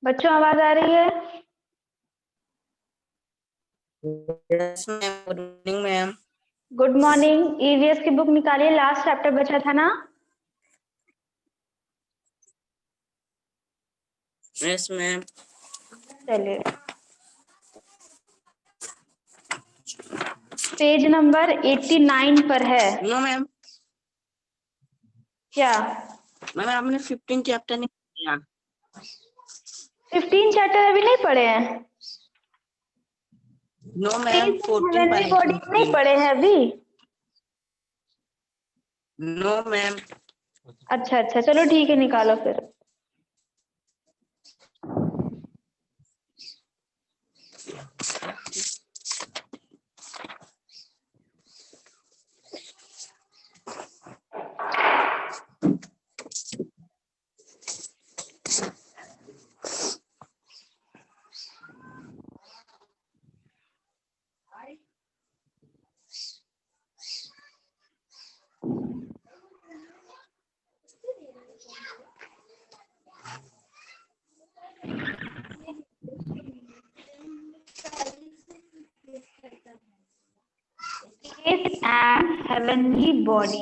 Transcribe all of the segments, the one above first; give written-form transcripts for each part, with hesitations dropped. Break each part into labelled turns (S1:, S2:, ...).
S1: बच्चों आवाज आ रही है?
S2: Yes ma'am, good evening ma'am.
S1: Good morning. EVS की बुक निकालिए, लास्ट चैप्टर बचा था ना?
S2: Yes ma'am.
S1: चलिए, पेज नंबर 89 पर है।
S2: No ma'am.
S1: क्या?
S2: मैम आपने 15 चैप्टर नहीं किया।
S1: 15 चैप्टर अभी नहीं पढ़े हैं?
S2: No ma'am,
S1: space and
S2: 14
S1: heavenly
S2: पढ़े,
S1: बॉडीज नहीं
S2: 14।
S1: पढ़े हैं अभी?
S2: No ma'am.
S1: अच्छा अच्छा, चलो ठीक है, निकालो फिर। Space and heavenly body.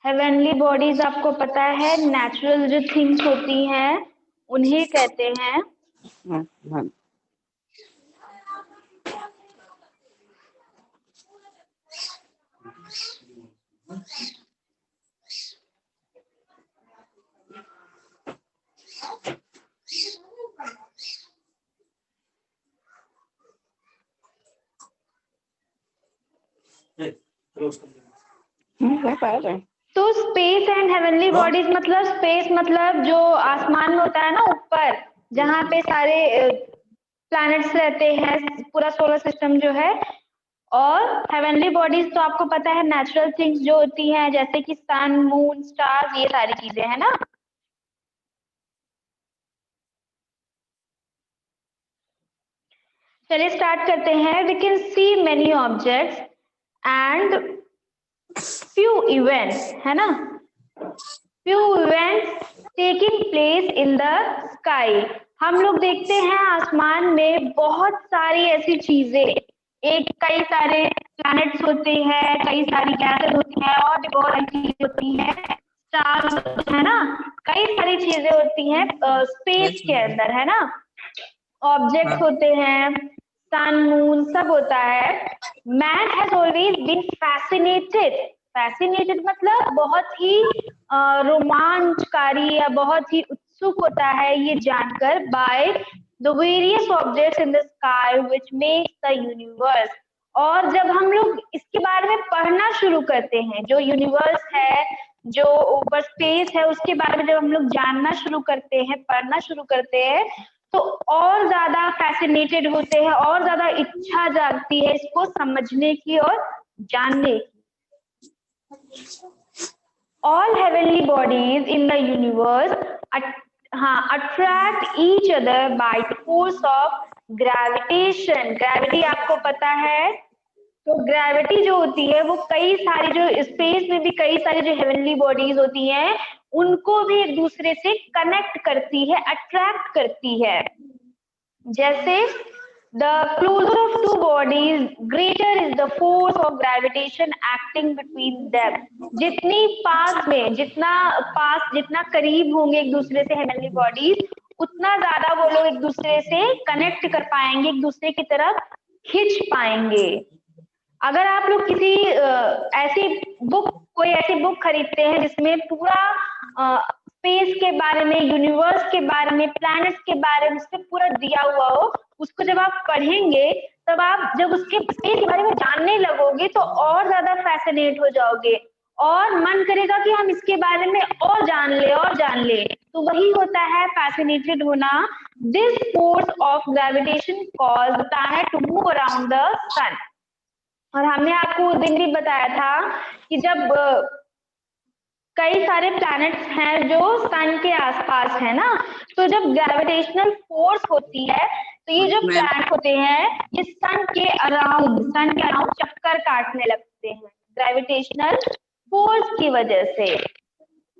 S1: Heavenly bodies आपको पता है, नेचुरल जो थिंग्स होती हैं उन्हें कहते हैं।
S2: मैम
S1: तो स्पेस एंड हेवनली बॉडीज मतलब, स्पेस मतलब जो आसमान में होता है ना ऊपर, जहाँ पे सारे प्लैनेट्स रहते हैं, पूरा सोलर सिस्टम जो है। और हेवनली बॉडीज तो आपको पता है, नेचुरल थिंग्स जो होती हैं, जैसे कि सन, मून, स्टार्स, ये सारी चीजें है ना। चलिए स्टार्ट करते हैं। We can see many objects and few events, है ना। Few events taking place in the sky. हम लोग देखते हैं आसमान में बहुत सारी ऐसी चीजें, एक कई सारे प्लैनेट्स होते हैं, कई सारी गैसेस होती हैं, और भी बहुत सारी चीजें होती हैं, स्टार्स है ना। कई सारी चीजें होती हैं स्पेस
S2: यस
S1: के
S2: मैम।
S1: अंदर, है ना। ऑब्जेक्ट्स होते हैं, सन, मून, सब होता है। Man has always been fascinated. Fascinated मतलब बहुत ही रोमांचकारी या बहुत ही उत्सुक होता है ये जानकर, by the various objects in the sky which makes the universe. और जब हम लोग इसके बारे में पढ़ना शुरू करते हैं, जो यूनिवर्स है, जो ऊपर स्पेस है, उसके बारे में जब हम लोग जानना शुरू करते हैं, पढ़ना शुरू करते हैं, तो और ज्यादा फैसिनेटेड होते हैं, और ज्यादा इच्छा जागती है इसको समझने की और जानने की। All heavenly bodies in the universe attract each other by force of gravitation। Gravity आपको पता है, तो ग्रेविटी जो होती है वो कई सारी, जो स्पेस में भी कई सारी जो हेवनली बॉडीज होती हैं उनको भी एक दूसरे से कनेक्ट करती है, अट्रैक्ट करती है। जैसे the closer of two bodies greater is the force of gravitation acting between them. जितनी पास में, जितना पास, जितना करीब होंगे एक दूसरे से हेवनली बॉडीज, उतना ज्यादा वो लोग एक दूसरे से कनेक्ट कर पाएंगे, एक दूसरे की तरफ खींच पाएंगे। अगर आप लोग किसी ऐसी बुक, कोई ऐसी बुक खरीदते हैं जिसमें पूरा स्पेस के बारे में, यूनिवर्स के बारे में, प्लैनेट्स के बारे में उसमें पूरा दिया हुआ हो, उसको जब आप पढ़ेंगे, तब आप जब उसके स्पेस के बारे में जानने लगोगे तो और ज्यादा फैसिनेट हो जाओगे, और मन करेगा कि हम इसके बारे में और जान ले, और जान ले। तो वही होता है फैसिनेटेड होना। This force of gravitation cause the planet to move around the sun. और हमने आपको उस दिन भी बताया था कि जब कई सारे प्लैनेट्स हैं जो सन के आसपास है ना, तो जब ग्रेविटेशनल फोर्स होती है, तो ये जो
S2: मैम।
S1: प्लैनेट होते हैं ये सन के अराउंड चक्कर काटने लगते हैं ग्रेविटेशनल फोर्स की वजह से।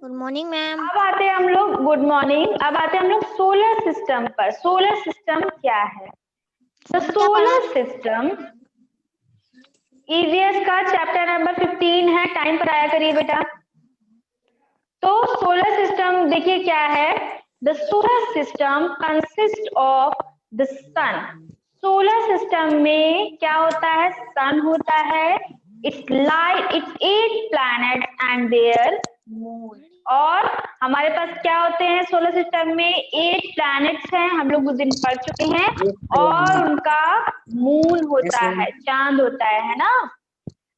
S3: Good morning ma'am.
S1: अब आते हैं हम लोग, गुड मॉर्निंग, अब आते हैं हम लोग सोलर सिस्टम पर। सोलर सिस्टम क्या है? द सोलर सिस्टम ईवीएस का चैप्टर नंबर 15 है, टाइम पर आया करिए बेटा। तो सोलर सिस्टम देखिए क्या है। The solar system consist of the sun. Solar system में क्या होता है? सन होता है, its light, its 8 planets and their moon. और हमारे पास क्या होते हैं सोलर सिस्टम में? 8 प्लैनेट्स हैं, हम लोग उस दिन पढ़ चुके हैं, और उनका मून होता है, चांद होता है ना।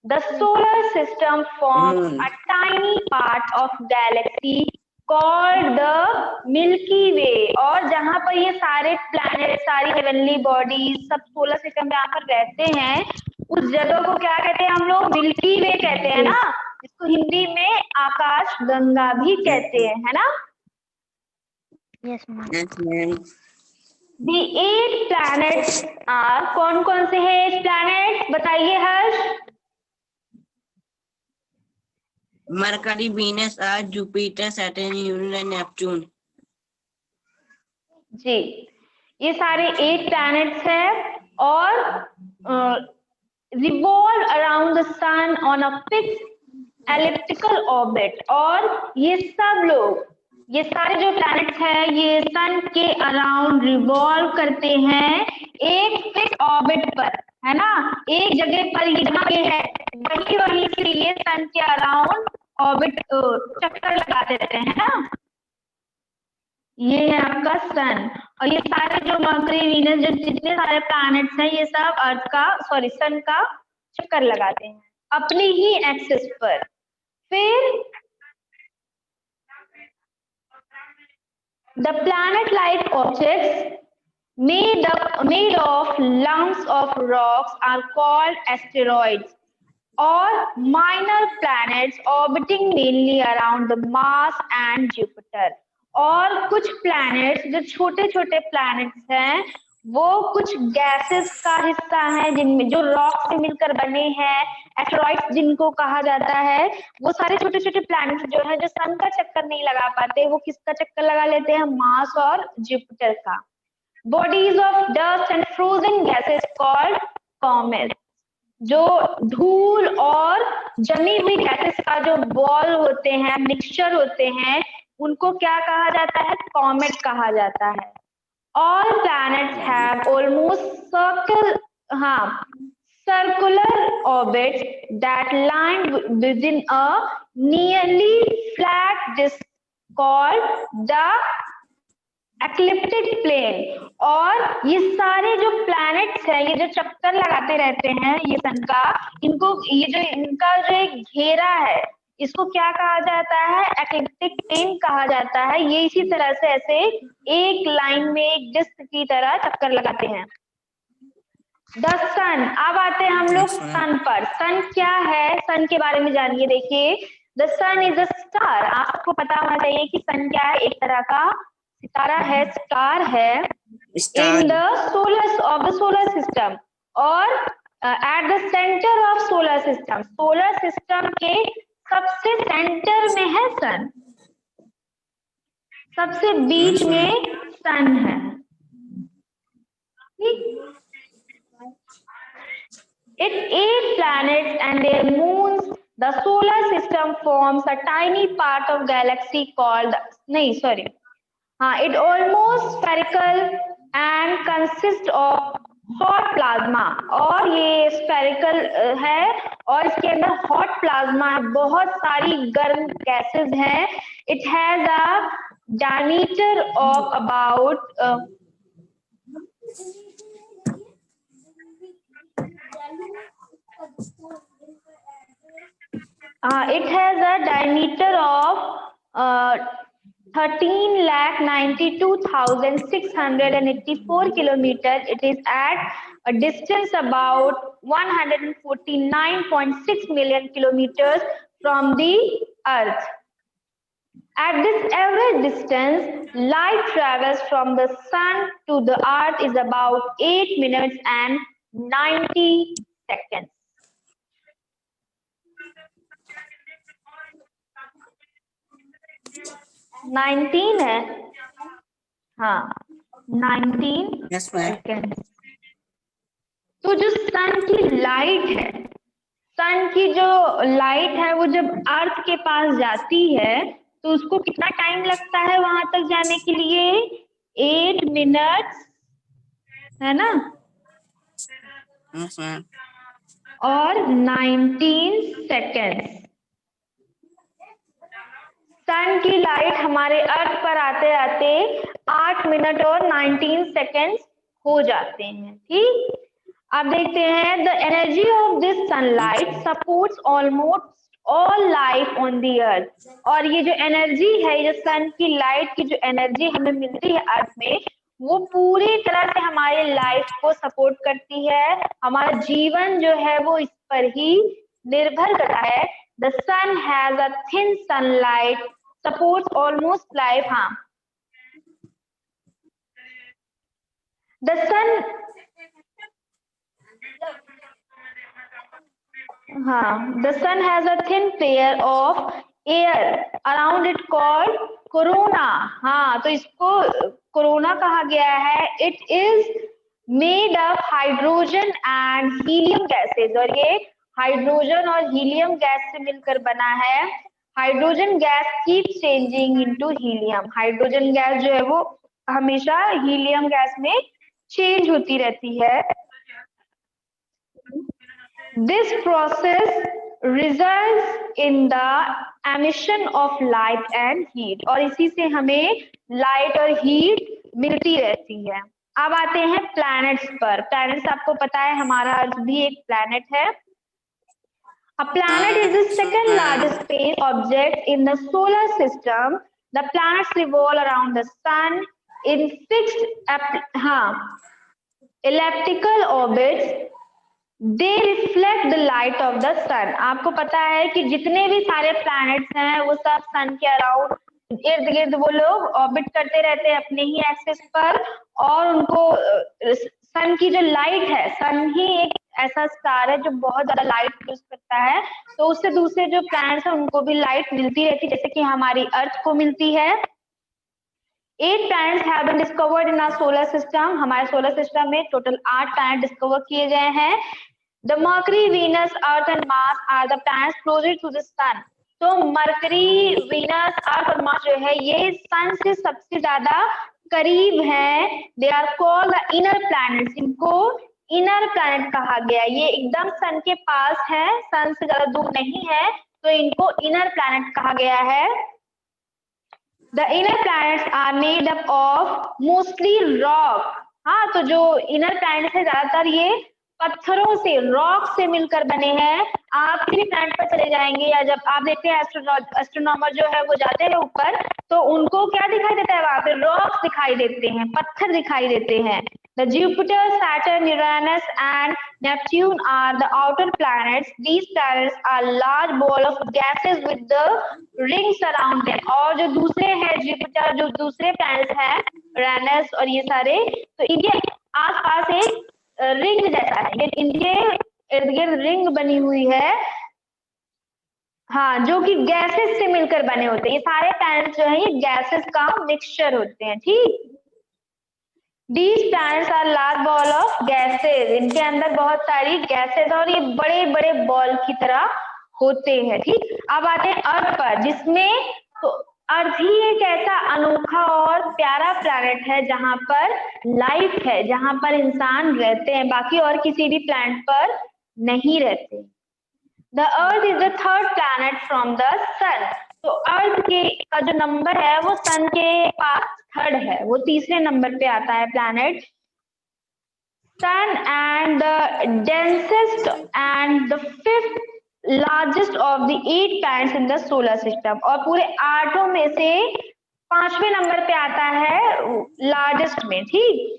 S1: The solar system forms a tiny part of galaxy called the Milky Way। और जहां पर ये सारे प्लैनेट, सारी हेवनली बॉडीज सब सोलर सिस्टम में आकर रहते हैं, उस जगह को क्या कहते हैं हम लोग? मिल्की वे कहते हैं ना, इसको हिंदी में आकाश गंगा भी कहते हैं, है ना।
S3: Yes ma'am.
S1: The 8 planets are, कौन कौन से हैं 8 प्लैनेट? बताइए Harsh.
S2: Mercury, Venus, Earth, Jupiter, Saturn, Uranus and Neptune.
S1: जी, ये सारे 8 प्लैनेट्स हैं और revolve around the sun on a fixed elliptical orbit. और ये सब लोग, ये सारे जो प्लैनेट्स हैं, ये सन के अराउंड रिवॉल्व करते हैं एक फिक्स ऑर्बिट पर, है ना। एक जगह पर ये जहाँ पे है वही वही के लिए सन के अराउंड ऑर्बिट चक्कर लगाते रहते हैं, है ना। ये है आपका सन, और ये सारे जो मरकरी, वीनस, जो जितने सारे प्लैनेट्स हैं, ये सब अर्थ का, सॉरी सन का चक्कर लगाते हैं अपनी ही एक्सिस पर। फिर the planet like objects made of lumps of rocks are called asteroids or minor planets orbiting mainly around the Mars and Jupiter। और कुछ प्लैनेट्स जो छोटे छोटे प्लैनेट्स हैं, वो कुछ गैसेस का हिस्सा है, जिनमें जो रॉक से मिलकर बने हैं, एस्टेरॉइड्स जिनको कहा जाता है। वो सारे छोटे छोटे प्लैनेट्स जो है, जो सन का चक्कर नहीं लगा पाते, वो किसका चक्कर लगा लेते हैं? मार्स और जुपिटर का। Bodies of dust and frozen gases called comets. जो धूल और जमी हुई गैसेस का जो बॉल होते हैं, मिक्सचर होते हैं, उनको क्या कहा जाता है? कॉमेट कहा जाता है। All planets have almost circular orbits that line within a nearly flat disc called the ecliptic plane. और ये सारे जो प्लैनेट्स हैं, ये जो चक्कर लगाते रहते हैं ये सन का, इनको, ये जो इनका जो एक घेरा है, इसको क्या कहा जाता है? एक्लिप्टिक प्लेन कहा जाता है। ये इसी तरह से ऐसे एक लाइन में एक डिस्क की तरह चक्कर लगाते हैं। द सन, अब आते हैं हम लोग सन पर। सन क्या है? सन के बारे में जानिए। देखिए, the sun is a star. आपको पता होना चाहिए कि सन क्या है? एक तरह का सितारा है, स्टार है, इन द सोलर सिस्टम। और at the centre of solar system, solar system के सबसे सेंटर में है सन, सबसे बीच में सन है। Its 8 planets and their moons, the solar system forms a tiny part of galaxy called, नहीं sorry, it almost spherical and consists of hot plasma। और ये स्फेरिकल है और इसके अंदर हॉट प्लाज्मा है, बहुत सारी गर्म गैसेस हैं। It has a diameter of about it has a diameter of 13,92,684 kilometers. It is at a distance about 149.6 million kilometers from the Earth. At this average distance, light travels from the Sun to the Earth is about 8 minutes and 90 seconds. 19 है, हाँ 19
S2: Yes, ma'am.
S1: Second. तो जो सन की light है, सन की जो light है वो जब अर्थ के पास जाती है तो उसको कितना टाइम लगता है वहां तक जाने के लिए? 8 मिनट्स, है ना,
S2: Yes, ma'am.
S1: और 19 सेकेंड्स। सन की लाइट हमारे अर्थ पर आते आते 8 मिनट और 19 सेकेंड्स हो जाते हैं, ठीक। अब देखते हैं, the energy of this sunlight supports almost all life on the earth. और ये जो एनर्जी है, ये सन की लाइट की जो एनर्जी हमें मिलती है अर्थ में, वो पूरी तरह से हमारी लाइफ को सपोर्ट करती है। हमारा जीवन जो है वो इस पर ही निर्भर करता है। The sun has a thin sunlight supports almost life. हाँ, द सन, हाँ, the sun has a thin pair of air around it called corona. हाँ, तो इसको कोरोना कहा गया है। It is made of hydrogen and helium gases, और ये हाइड्रोजन और हीलियम गैस से मिलकर बना है। Hydrogen gas keep changing into helium. Hydrogen gas जो है वो हमेशा हीलियम गैस में चेंज होती रहती है। This process results in the emission of light and heat, और इसी से हमें लाइट और हीट मिलती रहती है। अब आते हैं प्लैनेट्स पर। प्लैनेट्स आपको पता है हमारा अर्थ भी एक प्लैनेट है। A planet is the second largest space object in the solar system. The planets revolve around the sun in fixed elliptical orbits. They reflect the light of the sun. आपको पता है कि जितने भी सारे प्लैनेट्स हैं वो सब सन के अराउंड इर्द गिर्द वो लोग ऑर्बिट करते रहते हैं अपने ही एक्सिस पर, और उनको सन की जो लाइट है, सन ही एक ऐसा स्टार है जो बहुत ज्यादा लाइट प्रोड्यूस करता है, तो उससे दूसरे जो प्लैनेट्स हैं उनको भी लाइट मिलती रहती है, जैसे कि हमारी अर्थ को मिलती है। 8 planets have been discovered in our solar system. हमारे सोलर सिस्टम में टोटल 8 प्लैनेट डिस्कवर किए गए हैं। The Mercury, Venus, Earth and Mars are the planets closer to the sun. तो मरकरी, वीनस, अर्थ और मार्स जो है ये सन से सबसे ज्यादा करीब है। They are called the inner planets. इनको इनर प्लैनेट कहा गया। ये एकदम सन के पास है, सन से ज्यादा दूर नहीं है, तो इनको इनर प्लैनेट कहा गया है। The inner planets are made up of mostly rock. हाँ, तो जो इनर प्लैनेट्स है ज्यादातर ये पत्थरों से, रॉक से मिलकर बने हैं। आप किसी प्लैनेट पर चले जाएंगे या जब आप देखते हैं एस्ट्रोनॉमर जो है वो जाते हैं ऊपर, तो उनको क्या दिखाई देता है? वहां पे रॉक्स दिखाई देते हैं, पत्थर दिखाई देते हैं। The Jupiter, Saturn, Uranus and Neptune are the outer planets. These planets are large ball of gases with the rings around them. और जो दूसरे हैं जुपिटर, जो दूसरे प्लैनेट्स हैं यूरेनस और ये सारे, तो इनके आसपास एक रिंग जैसा है, ये इनके इर्द गिर्द रिंग बनी हुई है। हाँ, जो कि गैसेस से मिलकर बने होते हैं। ये सारे प्लैनेट्स जो है ये गैसेस का मिक्सचर होते हैं, ठीक। These planets are large ball of gases. इनके अंदर बहुत सारी गैसेस और ये बड़े बड़े बॉल की तरह होते हैं, ठीक। अब आते हैं अर्थ पर, जिसमें तो अर्थ ही एक ऐसा अनोखा और प्यारा प्लैनेट है जहां पर लाइफ है, जहां पर इंसान रहते हैं, बाकी और किसी भी प्लैनेट पर नहीं रहते। The earth is the third planet from the sun. तो अर्थ के का जो नंबर है वो सन के पास थर्ड है, वो तीसरे नंबर पे आता है planet. Sun and the densest and the fifth largest of the 8 planets in the solar system, और पूरे 8 में से 5वें नंबर पे आता है लार्जेस्ट में, ठीक।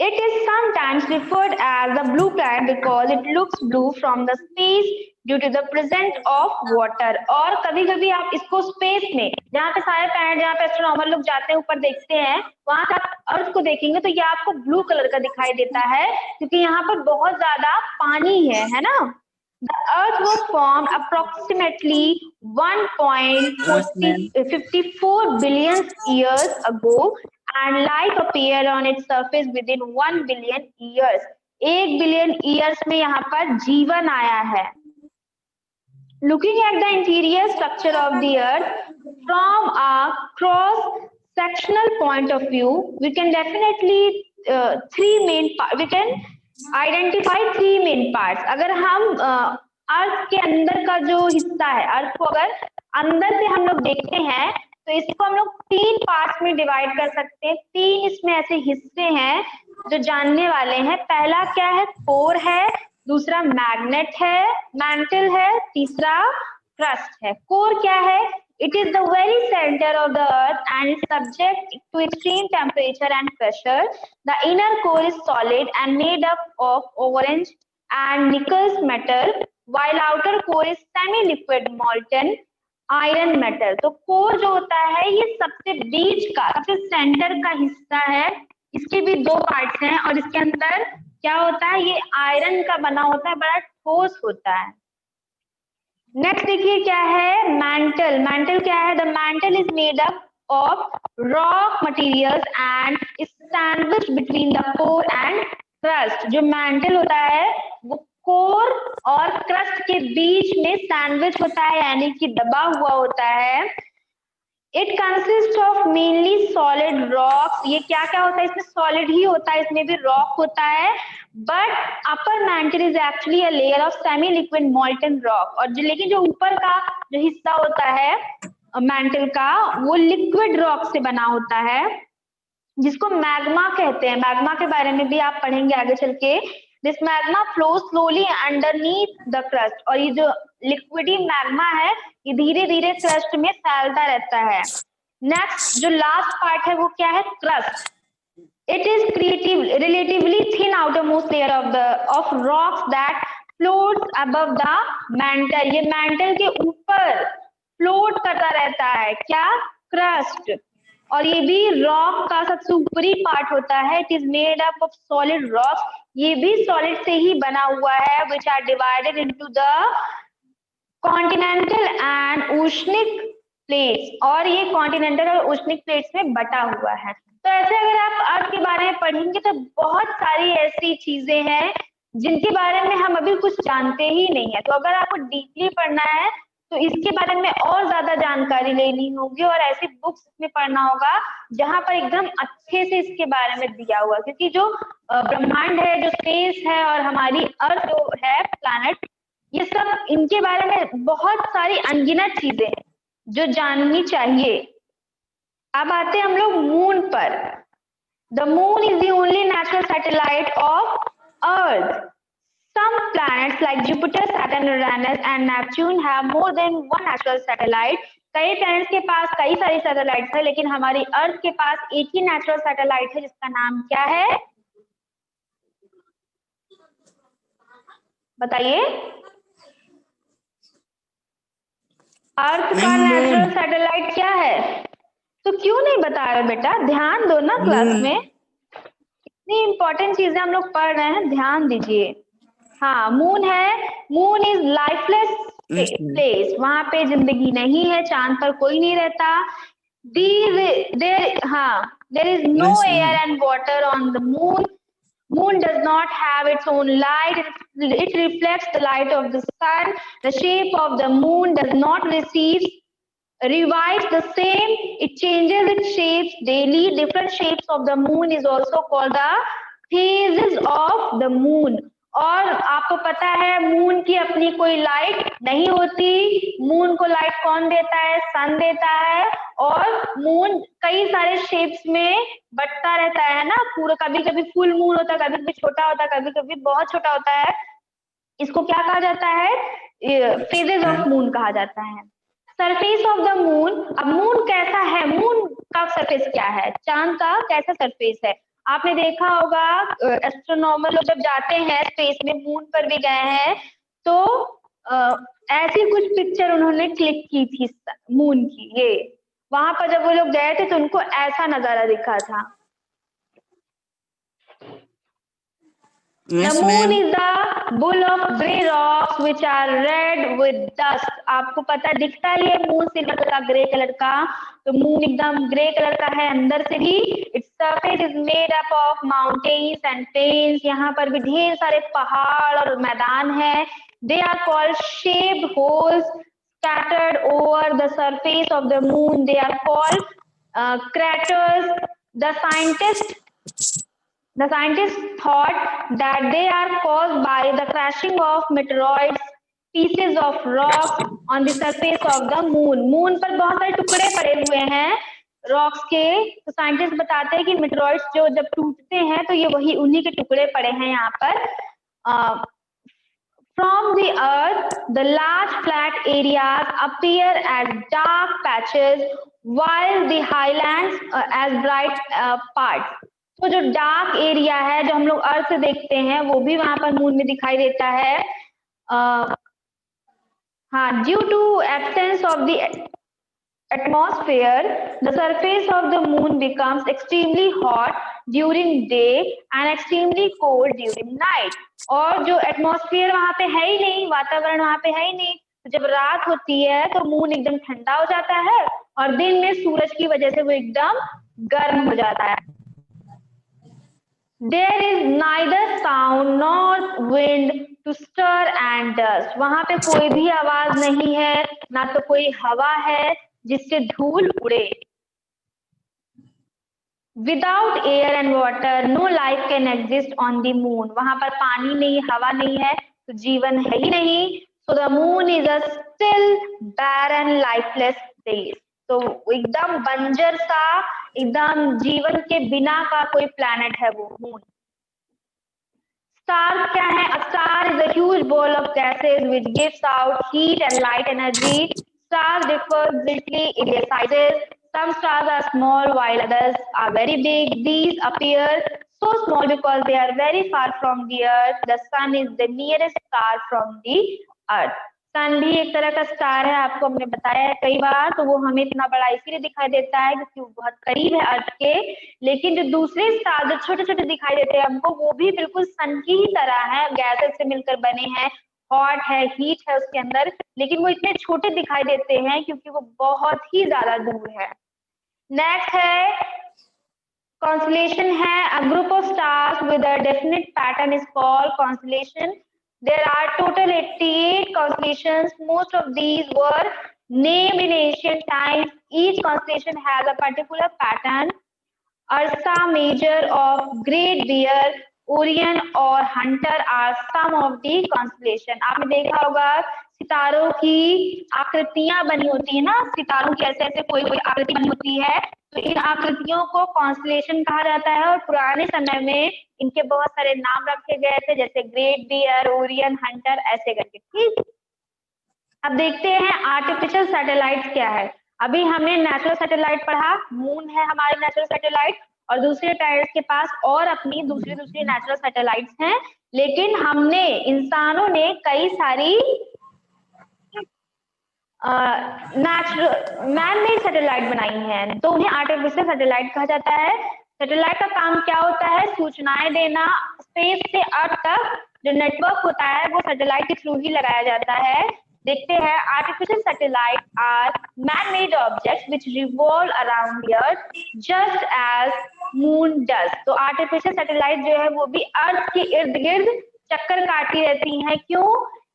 S1: It is sometimes referred as the blue planet because it looks blue from the space due to the presence of water. और कभी-कभी आप इसको स्पेस में, जहाँ पे सारे प्लैनेट, जहाँ पे एस्ट्रोनॉमर लोग जाते हैं ऊपर देखते हैं, वहां से आप अर्थ को देखेंगे तो ये आपको ब्लू कलर का दिखाई देता है, क्योंकि यहाँ पर बहुत ज्यादा पानी है ना। The Earth was formed approximately 1.54 billion years ago, and life appeared on its surface within 1 billion years. 1 billion years में यहाँ पर जीवन आया है. Looking at the interior structure of the Earth from a cross-sectional point of view, we can definitely we can identify three main parts. अगर हम अर्थ के अंदर का जो हिस्सा है, अर्थ को अगर अंदर से हम लोग देखते हैं तो इसको हम लोग 3 पार्ट्स में डिवाइड कर सकते हैं. 3 इसमें ऐसे हिस्से हैं जो जानने वाले हैं. पहला क्या है? कोर है, दूसरा मैंटल है, तीसरा क्रस्ट है. कोर क्या है? It is the very center of the earth and is subject to extreme temperature and pressure. The inner core is solid and made up of orange and nickel metal, while outer core is semi-liquid molten iron metal. तो core जो होता है ये सबसे बीच का, सबसे centre का हिस्सा है. इसके भी 2 पार्ट्स हैं और इसके अंदर क्या होता है? ये आयरन का बना होता है, बड़ा ठोस होता है. नेक्स्ट देखिए क्या है? मैंटल. मैंटल क्या है? The mantle is made up of rock materials and sandwich between the core and crust. जो मैंटल होता है वो कोर और क्रस्ट के बीच में सैंडविच होता है, यानी कि दबा हुआ होता है. It consist of mainly solid rocks. ये क्या क्या होता है? इसमें सॉलिड ही होता है, इसमें भी रॉक होता है. But upper mantle is actually a layer of semi liquid molten rock. और लेकिन जो ऊपर का जो हिस्सा होता है मैंटल का, वो लिक्विड रॉक से बना होता है, जिसको मैग्मा कहते हैं. मैग्मा के बारे में भी आप पढ़ेंगे आगे चल के. This magma flow slowly underneath the crust. और ये जो लिक्विडी मैग्मा है ये धीरे धीरे क्रस्ट में फैलता रहता है. नेक्स्ट जो लास्ट पार्ट है वो क्या है? Crust. It is relatively thin outermost layer of rocks that floats above the mantle. ये mantle के ऊपर float करता रहता है. क्या? क्रस्ट. और ये भी रॉक का सबसे ऊपरी पार्ट होता है. It is made up of solid rock. ये भी सॉलिड से ही बना हुआ है, which are divided into the continental and oceanic plates. और ये कॉन्टिनेंटल और उष्णिक प्लेट्स में बटा हुआ है. तो ऐसे अगर आप अर्थ के बारे में पढ़ेंगे तो बहुत सारी ऐसी चीजें हैं जिनके बारे में हम अभी कुछ जानते ही नहीं है. तो अगर आपको डीपली पढ़ना है तो इसके बारे में और ज्यादा जानकारी लेनी होगी और ऐसी बुक्स में पढ़ना होगा जहां पर एकदम अच्छे से इसके बारे में दिया हुआ. क्योंकि जो ब्रह्मांड है, जो स्पेस है और हमारी अर्थ जो है प्लैनेट, ये सब इनके बारे में बहुत सारी अनगिनत चीजें हैं जो जाननी चाहिए. अब आते हैं हम लोग मून पर. The moon is the only natural satellite of earth. Some planets like Jupiter, Saturn, Uranus and Neptune have more than one natural satellite. कई प्लैनेट्स के पास कई सारी सैटेलाइट्स है, लेकिन हमारी अर्थ के पास एक ही नेचुरल सैटेलाइट है जिसका नाम क्या है? बताइए. अर्थ का नेचुरल सैटेलाइट क्या है? तो क्यों नहीं बता रहे बेटा? ध्यान दो ना क्लास में. इतनी इंपॉर्टेंट चीजें हम लोग पढ़ रहे हैं, ध्यान दीजिए. हाँ, मून है. Moon is lifeless place. वहां पे जिंदगी नहीं है, चांद पर कोई नहीं रहता. There is no air and water on the moon. Moon does not have its own light. It reflects the light of the sun. The shape of the moon does not revise the same. It changes its shapes daily. Different shapes of the moon is also called the phases of the moon. और आपको पता है moon की अपनी कोई light नहीं होती. Moon को लाइट कौन देता है? सन देता है. और मून कई सारे शेप्स में बटता रहता है ना. पूरा कभी कभी फुल मून होता है, कभी कभी छोटा होता है, कभी कभी बहुत छोटा होता है. इसको क्या कहा जाता है? फेजेस ऑफ मून कहा जाता है. Surface of the moon. अब मून कैसा है? मून का सरफेस क्या है? चांद का कैसा सरफेस है? आपने देखा होगा एस्ट्रोनॉमर लोग जब जाते हैं स्पेस में, मून पर भी गए हैं, तो ऐसी कुछ पिक्चर उन्होंने क्लिक की थी मून की. ये वहां पर जब वो लोग गए थे तो उनको ऐसा नजारा दिखा था.
S2: Yes,
S1: The moon
S2: ma'am.
S1: is a bull of grey rocks which are red with dust. आपको पता दिखता है ये मून सिल्वर कलर का, ग्रे कलर का, तो मून एकदम ग्रे कलर का है अंदर से भी. Its surface is made up of mountains and plains. यहाँ पर भी ढेर सारे पहाड़ और मैदान है. They are called shaped holes scattered over the surface of the moon. They are called craters. The scientists thought that they are caused by the crashing of meteoroids, pieces of rocks on the surface of the moon. Moon पर बहुत सारे टुकड़े पड़े हुए हैं rocks के, तो scientist बताते हैं कि मेटेरॉइड्स जो जब टूटते हैं तो ये वही उन्हीं के टुकड़े पड़े हैं यहाँ पर. From the earth, the large flat areas appear as dark patches, while the highlands as bright parts. तो जो डार्क एरिया है जो हम लोग अर्थ से देखते हैं वो भी वहां पर मून में दिखाई देता है. हाँ, due to absence of the atmosphere, the surface of the moon becomes extremely hot during day and extremely cold during night. और जो एटमॉस्फेयर वहां पे है ही नहीं, वातावरण वहां पे है ही नहीं, तो जब रात होती है तो मून एकदम ठंडा हो जाता है और दिन में सूरज की वजह से वो एकदम गर्म हो जाता है. There is neither sound nor wind to stir and dust. वहां पे कोई भी आवाज नहीं है, ना तो कोई हवा है जिससे धूल उड़े. Without air and water, no life can exist on the moon. वहां पर पानी नहीं, हवा नहीं है, तो जीवन है ही नहीं. So the moon is a still, barren, lifeless place. तो एकदम बंजर सा, एकदम जीवन के बिना का कोई प्लैनेट है वो मून. Stars क्या है? A star is a huge ball of gases which gives out heat and light energy. Stars differ greatly in their sizes. Some stars are small while others are very big. These appear so small because they are very far from the earth. The sun is the nearest star from the earth. सन भी एक तरह का star है, आपको हमने बताया है कई बार, तो वो हमें इतना बड़ा इसीलिए दिखाई देता है क्योंकि वो बहुत करीब है अर्थ के. लेकिन जो दूसरे स्टार जो छोटे छोटे दिखाई देते हैं हमको, वो भी बिल्कुल सन की ही तरह है, गैसेस से मिलकर बने हैं, हॉट है, हीट है उसके अंदर, लेकिन वो इतने छोटे दिखाई देते हैं क्योंकि वो बहुत ही ज्यादा दूर है. नेक्स्ट है कॉन्स्टलेशन है. A group of stars with a definite pattern is called constellation. There are total 88 constellations. Most of these were named in ancient times. Each constellation has a particular pattern. Ursa Major of Great Bear, Orion और Hunter are some of the constellation. आपने देखा होगा सितारों की आकृतियां बनी होती है ना, सितारों की ऐसे ऐसे कोई कोई आकृति बनी होती है, तो इन आकृतियों को कॉन्स्टलेशन कहा जाता है. और पुराने समय में इनके बहुत सारे नाम रखे गए थे, जैसे ग्रेट बियर, ओरियन, हंटर, ऐसे करके. ठीक, अब देखते हैं आर्टिफिशियल सैटेलाइट क्या है. अभी हमने नेचुरल सैटेलाइट पढ़ा, मून है हमारे नेचुरल सैटेलाइट, और दूसरे प्लैनेट्स के पास और अपनी दूसरी दूसरी नेचुरल सैटेलाइट्स हैं. लेकिन हमने इंसानों ने कई सारी नेचुरल मैन मेड सैटेलाइट बनाई हैं, तो उन्हें आर्टिफिशियल सैटेलाइट कहा जाता है. सैटेलाइट का काम क्या होता है? सूचनाएं देना. स्पेस से अर्थ तक जो नेटवर्क होता है वो सैटेलाइट के थ्रू ही लगाया जाता है. देखते हैं artificial satellite are man made objects which revolve around the earth just as moon does. तो आर्टिफिशियल सैटेलाइट जो है वो भी अर्थ के इर्द गिर्द चक्कर काटती रहती हैं. क्यों?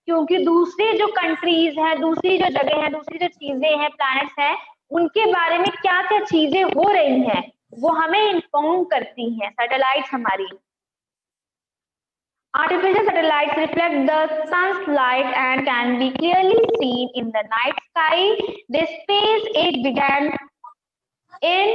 S1: क्योंकि दूसरी जो कंट्रीज हैं, दूसरी जो जगह है, दूसरी जो चीजें हैं, प्लैनेट्स हैं, उनके बारे में क्या क्या चीजें हो रही हैं वो हमें इन्फॉर्म करती हैं सैटेलाइट्स हमारी. Artificial satellites reflect the sun's light and can be clearly seen in the night sky. The space age began in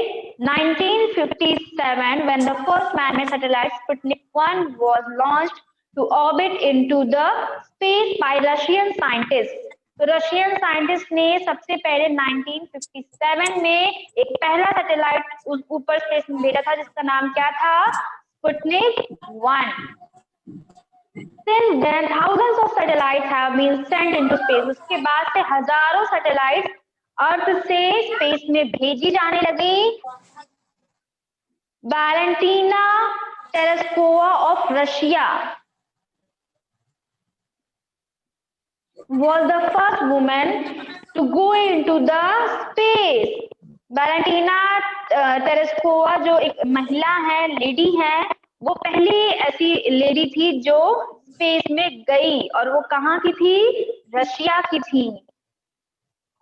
S1: 1957 when the first man-made satellite Sputnik 1 was launched to orbit into the space by Russian scientists. तो Russian scientist ने सबसे पहले 1957 में एक पहला satellite ऊपर space में भेजा था जिसका नाम क्या था? Sputnik 1. Since then, thousands of satellites have been sent into space. उसके बाद से हजारों सैटेलाइट अर्थ से स्पेस में भेजी जाने लगी. Valentina Tereshkova of Russia was the first woman to go into the space? Valentina Tereshkova जो एक महिला है, लेडी है, वो पहली ऐसी लेडी थी जो स्पेस में गई, और वो कहाँ की थी? रशिया की थी।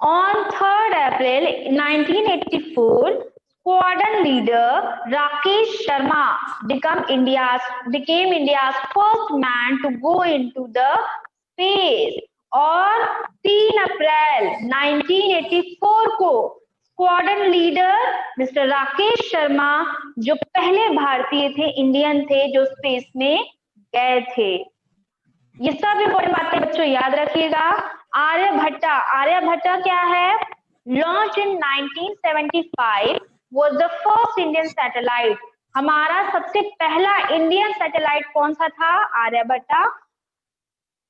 S1: On 3rd April 1984, squadron leader Rakesh Sharma became India's first man to go into the space। और 3 अप्रैल 1984 को squadron leader mister Rakesh Sharma, जो पहले भारतीय थे, इंडियन थे, जो स्पेस में गए थे। ये सब इंपॉर्टेंट बातें बच्चों याद रखिएगा। आर्यभट्टा क्या है? Launch in 1975, was the first Indian satellite। हमारा सबसे पहला इंडियन सैटेलाइट कौन सा था? Aryabhata.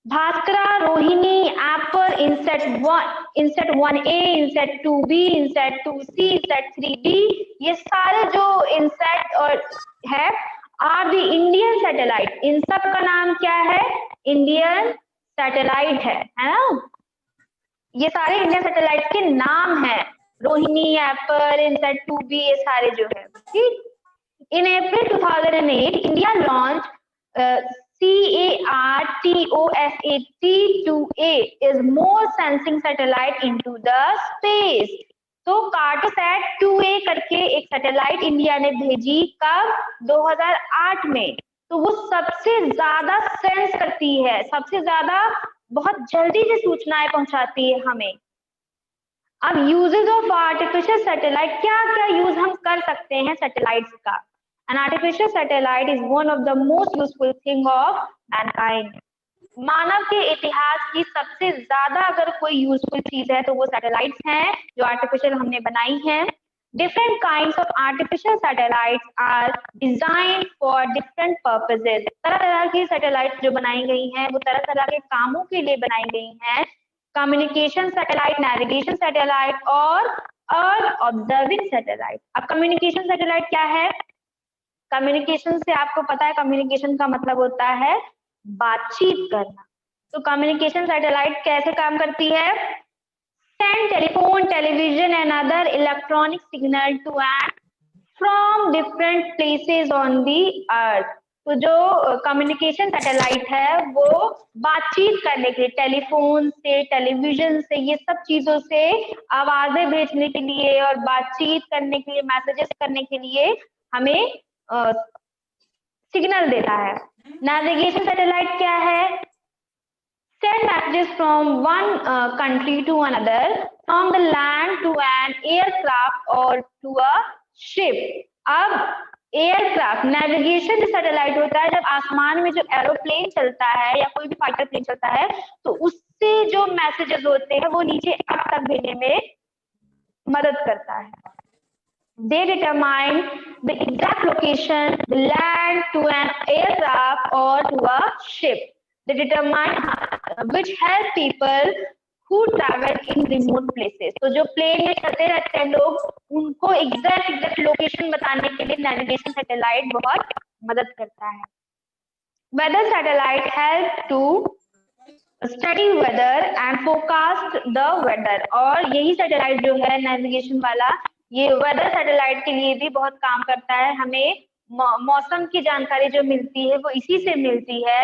S1: Bhaskara, Rohini, Apple, INSAT 1A, INSAT 2B, INSAT 2C, INSAT 3B, ये सारे जो इनसेट और है आर द इंडियन सैटेलाइट। इन सब का नाम क्या है? इंडियन सैटेलाइट है ना? ये सारे इंडियन सैटेलाइट के नाम है, रोहिणी, एप्पल, इनसेट 2B, ये सारे जो है। ठीक। इन अप्रैल 2008 India launch CARTOSAT-2A is more sensing satellite into the space। तो कार्टोसैट 2A करके एक सैटेलाइट इंडिया ने भेजी, कब? 2008 में। तो वो सबसे ज्यादा सेंस करती है, सबसे ज्यादा बहुत जल्दी से सूचनाएं पहुंचाती है हमें। अब यूजेस ऑफ आर्टिफिशियल सैटेलाइट, क्या क्या यूज हम कर सकते हैं सैटेलाइट्स का? An artificial satellite is one of the most useful thing of mankind। मानव के इतिहास की सबसे ज्यादा अगर कोई यूजफुल चीज है तो वो सैटेलाइट्स हैं, जो आर्टिफिशियल हमने बनाई हैं। Different kinds of artificial satellites are designed for different purposes। तरह तरह की सैटेलाइट जो बनाई गई हैं वो तरह तरह के कामों के लिए बनाई गई हैं। कम्युनिकेशन सैटेलाइट, नेविगेशन सैटेलाइट और अर्थ ऑब्जर्विंग सैटेलाइट। अब कम्युनिकेशन सैटेलाइट क्या है? कम्युनिकेशन से आपको पता है, कम्युनिकेशन का मतलब होता है बातचीत करना। तो कम्युनिकेशन सैटेलाइट कैसे काम करती है? Send telephone, television and other electronic signal to and from different places on the earth. तो जो कम्युनिकेशन सैटेलाइट है वो बातचीत करने के लिए, टेलीफोन से, टेलीविजन से, ये सब चीजों से आवाजें भेजने के लिए और बातचीत करने के लिए, मैसेजेस करने के लिए हमें सिग्नल देता है। नेविगेशन सैटेलाइट क्या है? Send messages from one country to another, from the land to an aircraft और टू अ शिप। अब एयरक्राफ्ट, नेविगेशन सैटेलाइट होता है जब आसमान में जो एरोप्लेन चलता है या कोई भी फाइटर प्लेन चलता है तो उससे जो मैसेजेस होते हैं वो नीचे अब तक भेजने में मदद करता है। They determine the exact location, the land to an aircraft or to a ship। They determine which help people who travel in remote places। तो जो प्लेन में चलते रहते हैं लोग, उनको एग्जैक्ट लोकेशन बताने के लिए नेविगेशन सैटेलाइट बहुत मदद करता है। Weather satellite help to study weather and forecast the weather. और यही सैटेलाइट जो है नेविगेशन वाला, ये वेदर सैटेलाइट के लिए भी बहुत काम करता है। हमें मौसम की जानकारी जो मिलती है वो इसी से मिलती है।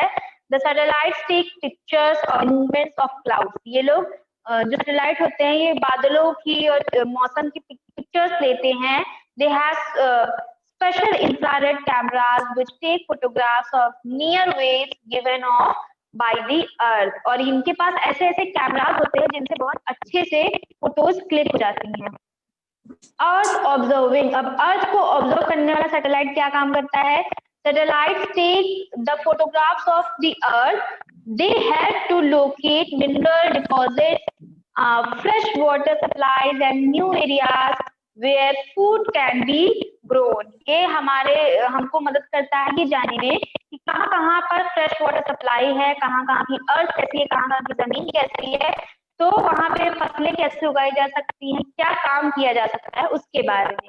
S1: द सैटेलाइट्स टेक पिक्चर्स और मूवमेंट्स ऑफ क्लाउड्स। ये लोग जो सैटेलाइट होते हैं ये बादलों की और मौसम की पिक्चर्स लेते हैं। They have special infrared cameras which take photographs of near waves given off by the earth. और इनके पास ऐसे ऐसे कैमरास होते हैं जिनसे बहुत अच्छे से फोटोज क्लिक हो जाती हैं। अर्थ ऑब्जर्विंग, अब अर्थ को ऑब्जर्व करने वाला सैटेलाइट क्या काम करता है? Satellites take the photographs of the earth. They help to locate mineral deposits, fresh water supplies and new areas where food can be grown. ये हमको मदद करता है ये जानने में कि कहाँ कहाँ पर फ्रेश वाटर सप्लाई है, कहाँ कहाँ की अर्थ कैसी है, कहाँ कहाँ की जमीन कैसी है, तो वहां पे फसलें कैसे उगाई जा सकती हैं, क्या काम किया जा सकता है उसके बारे में।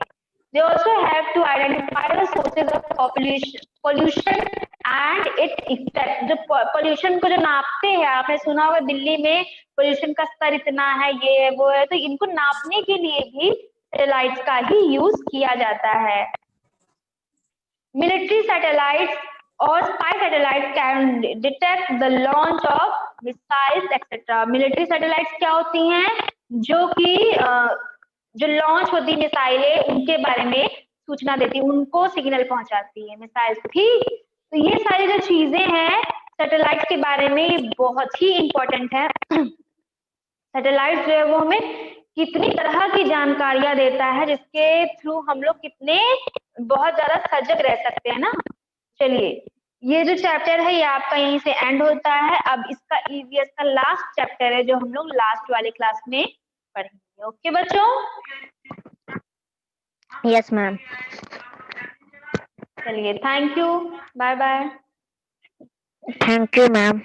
S1: They also have to identify the sources of pollution and it effect, जो पोल्यूशन को जो नापते हैं, आपने सुना होगा दिल्ली में पोल्यूशन का स्तर इतना है, ये है वो है, तो इनको नापने के लिए भी सैटेलाइट्स का ही यूज किया जाता है। मिलिट्री सैटेलाइट्स और spy satellites can detect the launch of missiles etcetera. Military satellites क्या होती हैं, जो कि जो लॉन्च होती मिसाइलें, उनके बारे में सूचना देती, उनको सिग्नल पहुंचाती है मिसाइल्स को। ठीक, तो ये सारी जो चीजें हैं सैटेलाइट्स के बारे में बहुत ही इंपॉर्टेंट है। सैटेलाइट जो है वो हमें कितनी तरह की जानकारियां देता है, जिसके थ्रू हम लोग कितने बहुत ज्यादा सजग रह सकते हैं ना। चलिए, ये जो चैप्टर है ये आपका यहीं से एंड होता है। अब इसका ईवीएस का लास्ट चैप्टर है जो हम लोग लास्ट वाले क्लास में पढ़ेंगे। ओके बच्चों,
S3: Yes, ma'am.
S1: चलिए, thank you, bye bye.
S3: Thank you, ma'am.